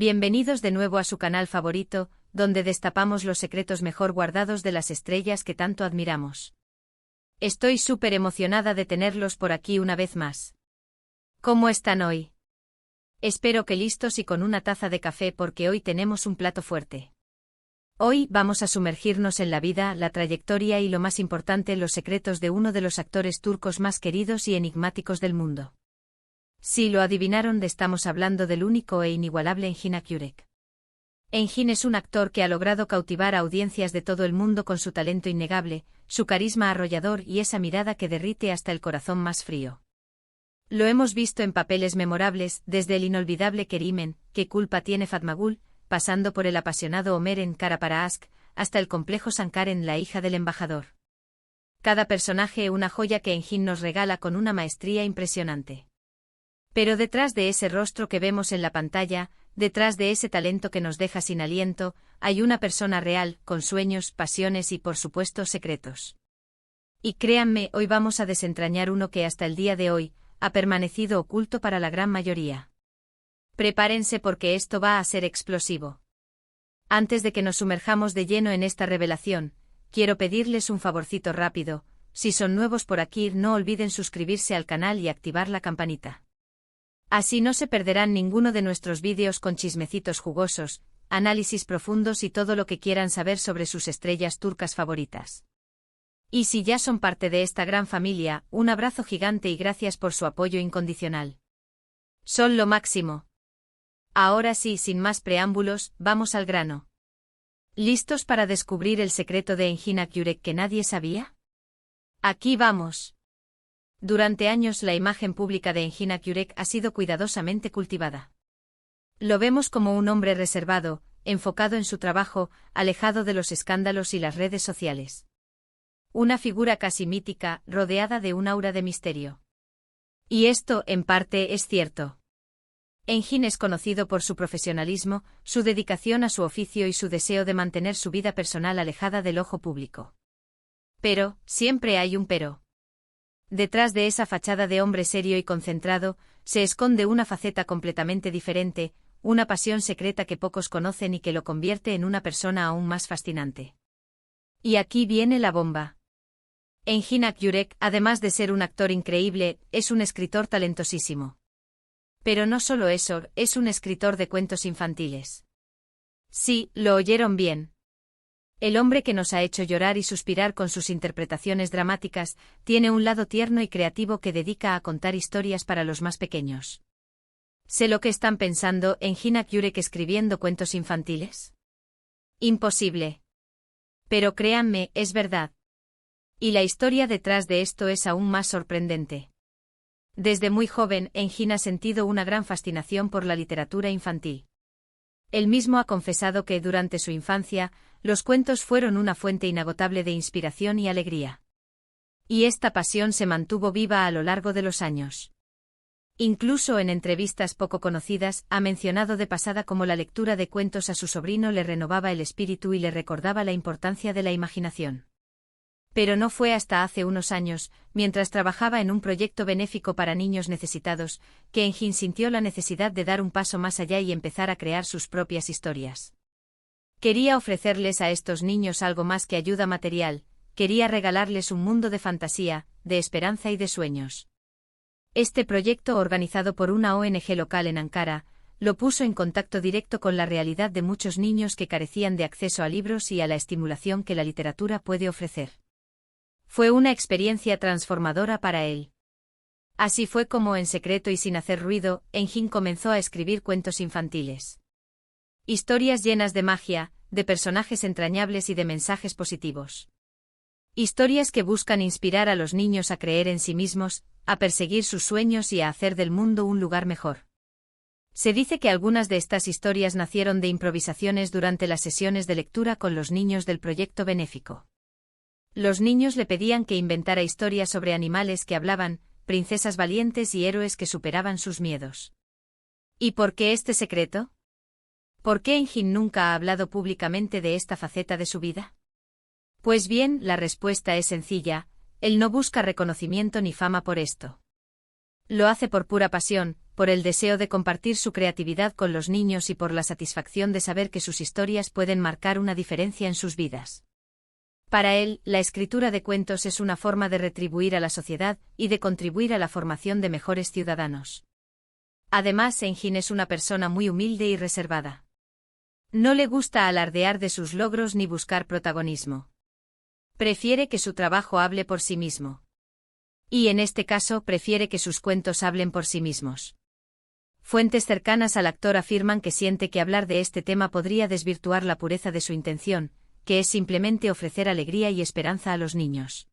Bienvenidos de nuevo a su canal favorito, donde destapamos los secretos mejor guardados de las estrellas que tanto admiramos. Estoy súper emocionada de tenerlos por aquí una vez más. ¿Cómo están hoy? Espero que listos y con una taza de café porque hoy tenemos un plato fuerte. Hoy vamos a sumergirnos en la vida, la trayectoria y lo más importante, los secretos de uno de los actores turcos más queridos y enigmáticos del mundo. Si lo adivinaron, estamos hablando del único e inigualable Engin Akyurek. Engin es un actor que ha logrado cautivar a audiencias de todo el mundo con su talento innegable, su carisma arrollador y esa mirada que derrite hasta el corazón más frío. Lo hemos visto en papeles memorables, desde el inolvidable Kerimen, ¿Qué culpa tiene Fatmagul?, pasando por el apasionado Ömer en Kara para Aşk, hasta el complejo Sankar en La hija del embajador. Cada personaje una joya que Engin nos regala con una maestría impresionante. Pero detrás de ese rostro que vemos en la pantalla, detrás de ese talento que nos deja sin aliento, hay una persona real, con sueños, pasiones y por supuesto secretos. Y créanme, hoy vamos a desentrañar uno que hasta el día de hoy ha permanecido oculto para la gran mayoría. Prepárense porque esto va a ser explosivo. Antes de que nos sumerjamos de lleno en esta revelación, quiero pedirles un favorcito rápido. Si son nuevos por aquí, no olviden suscribirse al canal y activar la campanita. Así no se perderán ninguno de nuestros vídeos con chismecitos jugosos, análisis profundos y todo lo que quieran saber sobre sus estrellas turcas favoritas. Y si ya son parte de esta gran familia, un abrazo gigante y gracias por su apoyo incondicional. Son lo máximo. Ahora sí, sin más preámbulos, vamos al grano. ¿Listos para descubrir el secreto de Engin Akyurek que nadie sabía? Aquí vamos. Durante años la imagen pública de Engin Akyurek ha sido cuidadosamente cultivada. Lo vemos como un hombre reservado, enfocado en su trabajo, alejado de los escándalos y las redes sociales. Una figura casi mítica, rodeada de un aura de misterio. Y esto, en parte, es cierto. Engin es conocido por su profesionalismo, su dedicación a su oficio y su deseo de mantener su vida personal alejada del ojo público. Pero, siempre hay un pero. Detrás de esa fachada de hombre serio y concentrado, se esconde una faceta completamente diferente, una pasión secreta que pocos conocen y que lo convierte en una persona aún más fascinante. Y aquí viene la bomba. Engin Akyurek, además de ser un actor increíble, es un escritor talentosísimo. Pero no solo eso, es un escritor de cuentos infantiles. Sí, lo oyeron bien. El hombre que nos ha hecho llorar y suspirar con sus interpretaciones dramáticas, tiene un lado tierno y creativo que dedica a contar historias para los más pequeños. ¿Sé lo que están pensando? ¿Engin Akyurek escribiendo cuentos infantiles? Imposible. Pero créanme, es verdad. Y la historia detrás de esto es aún más sorprendente. Desde muy joven, Engin ha sentido una gran fascinación por la literatura infantil. Él mismo ha confesado que durante su infancia, los cuentos fueron una fuente inagotable de inspiración y alegría. Y esta pasión se mantuvo viva a lo largo de los años. Incluso en entrevistas poco conocidas, ha mencionado de pasada cómo la lectura de cuentos a su sobrino le renovaba el espíritu y le recordaba la importancia de la imaginación. Pero no fue hasta hace unos años, mientras trabajaba en un proyecto benéfico para niños necesitados, que Engin sintió la necesidad de dar un paso más allá y empezar a crear sus propias historias. Quería ofrecerles a estos niños algo más que ayuda material, quería regalarles un mundo de fantasía, de esperanza y de sueños. Este proyecto, organizado por una ONG local en Ankara, lo puso en contacto directo con la realidad de muchos niños que carecían de acceso a libros y a la estimulación que la literatura puede ofrecer. Fue una experiencia transformadora para él. Así fue como, en secreto y sin hacer ruido, Engin comenzó a escribir cuentos infantiles. Historias llenas de magia, de personajes entrañables y de mensajes positivos. Historias que buscan inspirar a los niños a creer en sí mismos, a perseguir sus sueños y a hacer del mundo un lugar mejor. Se dice que algunas de estas historias nacieron de improvisaciones durante las sesiones de lectura con los niños del proyecto benéfico. Los niños le pedían que inventara historias sobre animales que hablaban, princesas valientes y héroes que superaban sus miedos. ¿Y por qué este secreto? ¿Por qué Engin nunca ha hablado públicamente de esta faceta de su vida? Pues bien, la respuesta es sencilla, él no busca reconocimiento ni fama por esto. Lo hace por pura pasión, por el deseo de compartir su creatividad con los niños y por la satisfacción de saber que sus historias pueden marcar una diferencia en sus vidas. Para él, la escritura de cuentos es una forma de retribuir a la sociedad y de contribuir a la formación de mejores ciudadanos. Además, Engin es una persona muy humilde y reservada. No le gusta alardear de sus logros ni buscar protagonismo. Prefiere que su trabajo hable por sí mismo. Y en este caso prefiere que sus cuentos hablen por sí mismos. Fuentes cercanas al actor afirman que siente que hablar de este tema podría desvirtuar la pureza de su intención, que es simplemente ofrecer alegría y esperanza a los niños.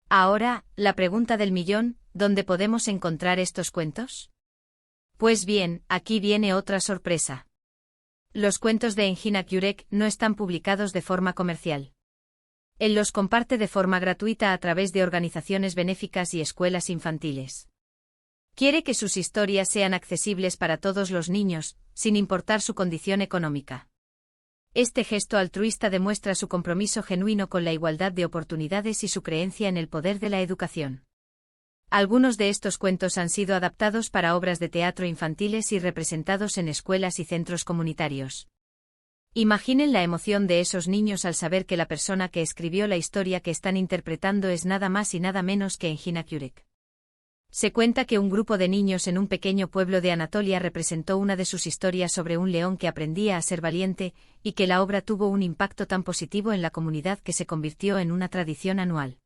Ahora, la pregunta del millón, ¿dónde podemos encontrar estos cuentos? Pues bien, aquí viene otra sorpresa. Los cuentos de Engin Akyurek no están publicados de forma comercial. Él los comparte de forma gratuita a través de organizaciones benéficas y escuelas infantiles. Quiere que sus historias sean accesibles para todos los niños, sin importar su condición económica. Este gesto altruista demuestra su compromiso genuino con la igualdad de oportunidades y su creencia en el poder de la educación. Algunos de estos cuentos han sido adaptados para obras de teatro infantiles y representados en escuelas y centros comunitarios. Imaginen la emoción de esos niños al saber que la persona que escribió la historia que están interpretando es nada más y nada menos que Engin Akyurek. Se cuenta que un grupo de niños en un pequeño pueblo de Anatolia representó una de sus historias sobre un león que aprendía a ser valiente, y que la obra tuvo un impacto tan positivo en la comunidad que se convirtió en una tradición anual.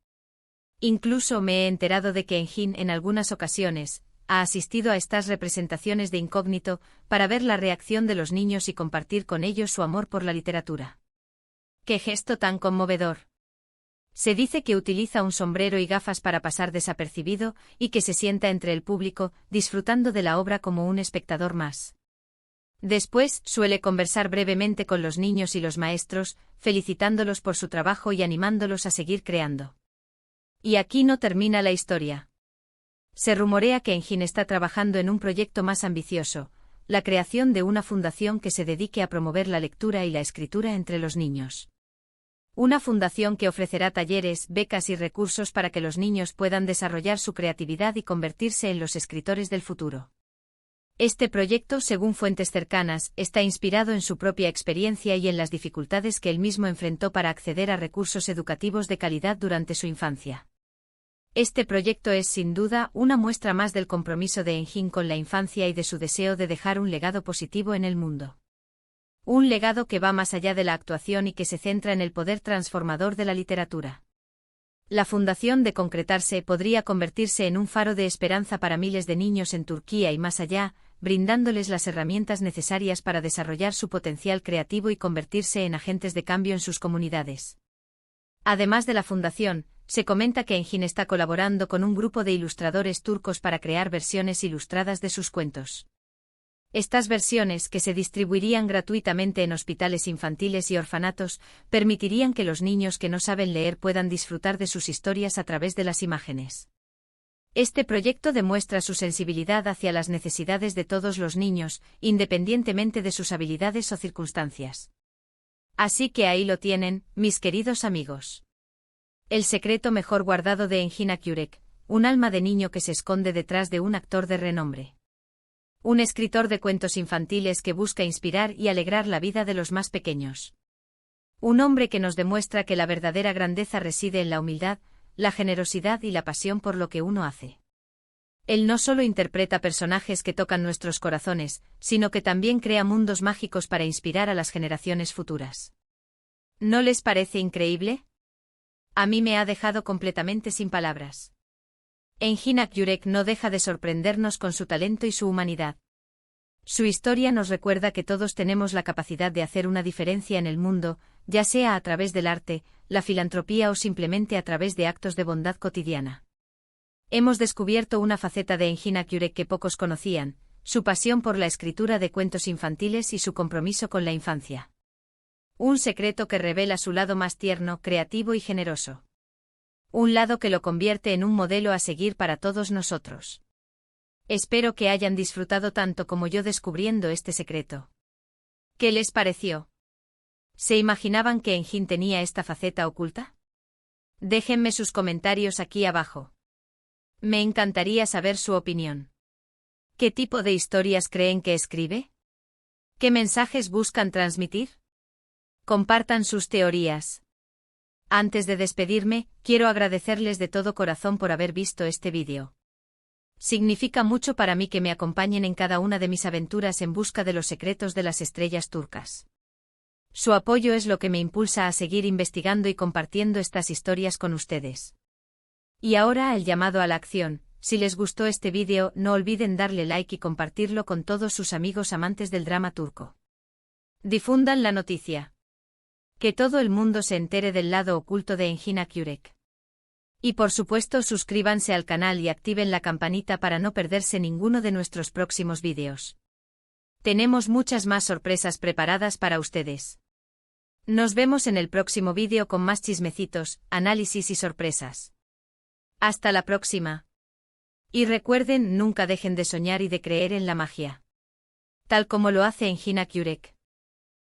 Incluso me he enterado de que Engin en algunas ocasiones ha asistido a estas representaciones de incógnito para ver la reacción de los niños y compartir con ellos su amor por la literatura. ¡Qué gesto tan conmovedor! Se dice que utiliza un sombrero y gafas para pasar desapercibido y que se sienta entre el público, disfrutando de la obra como un espectador más. Después, suele conversar brevemente con los niños y los maestros, felicitándolos por su trabajo y animándolos a seguir creando. Y aquí no termina la historia. Se rumorea que Engin está trabajando en un proyecto más ambicioso, la creación de una fundación que se dedique a promover la lectura y la escritura entre los niños. Una fundación que ofrecerá talleres, becas y recursos para que los niños puedan desarrollar su creatividad y convertirse en los escritores del futuro. Este proyecto, según fuentes cercanas, está inspirado en su propia experiencia y en las dificultades que él mismo enfrentó para acceder a recursos educativos de calidad durante su infancia. Este proyecto es, sin duda, una muestra más del compromiso de Engin con la infancia y de su deseo de dejar un legado positivo en el mundo. Un legado que va más allá de la actuación y que se centra en el poder transformador de la literatura. La fundación, de concretarse, podría convertirse en un faro de esperanza para miles de niños en Turquía y más allá, brindándoles las herramientas necesarias para desarrollar su potencial creativo y convertirse en agentes de cambio en sus comunidades. Además de la fundación, se comenta que Engin está colaborando con un grupo de ilustradores turcos para crear versiones ilustradas de sus cuentos. Estas versiones, que se distribuirían gratuitamente en hospitales infantiles y orfanatos, permitirían que los niños que no saben leer puedan disfrutar de sus historias a través de las imágenes. Este proyecto demuestra su sensibilidad hacia las necesidades de todos los niños, independientemente de sus habilidades o circunstancias. Así que ahí lo tienen, mis queridos amigos. El secreto mejor guardado de Engin Akyurek, un alma de niño que se esconde detrás de un actor de renombre. Un escritor de cuentos infantiles que busca inspirar y alegrar la vida de los más pequeños. Un hombre que nos demuestra que la verdadera grandeza reside en la humildad, la generosidad y la pasión por lo que uno hace. Él no solo interpreta personajes que tocan nuestros corazones, sino que también crea mundos mágicos para inspirar a las generaciones futuras. ¿No les parece increíble? A mí me ha dejado completamente sin palabras. Engin Akyurek no deja de sorprendernos con su talento y su humanidad. Su historia nos recuerda que todos tenemos la capacidad de hacer una diferencia en el mundo, ya sea a través del arte, la filantropía o simplemente a través de actos de bondad cotidiana. Hemos descubierto una faceta de Engin Akyurek que pocos conocían, su pasión por la escritura de cuentos infantiles y su compromiso con la infancia. Un secreto que revela su lado más tierno, creativo y generoso. Un lado que lo convierte en un modelo a seguir para todos nosotros. Espero que hayan disfrutado tanto como yo descubriendo este secreto. ¿Qué les pareció? ¿Se imaginaban que Engin tenía esta faceta oculta? Déjenme sus comentarios aquí abajo. Me encantaría saber su opinión. ¿Qué tipo de historias creen que escribe? ¿Qué mensajes buscan transmitir? Compartan sus teorías. Antes de despedirme, quiero agradecerles de todo corazón por haber visto este vídeo. Significa mucho para mí que me acompañen en cada una de mis aventuras en busca de los secretos de las estrellas turcas. Su apoyo es lo que me impulsa a seguir investigando y compartiendo estas historias con ustedes. Y ahora el llamado a la acción. Si les gustó este vídeo, no olviden darle like y compartirlo con todos sus amigos amantes del drama turco. Difundan la noticia. Que todo el mundo se entere del lado oculto de Engin Akyurek. Y por supuesto suscríbanse al canal y activen la campanita para no perderse ninguno de nuestros próximos vídeos. Tenemos muchas más sorpresas preparadas para ustedes. Nos vemos en el próximo vídeo con más chismecitos, análisis y sorpresas. Hasta la próxima. Y recuerden, nunca dejen de soñar y de creer en la magia. Tal como lo hace Engin Akyurek.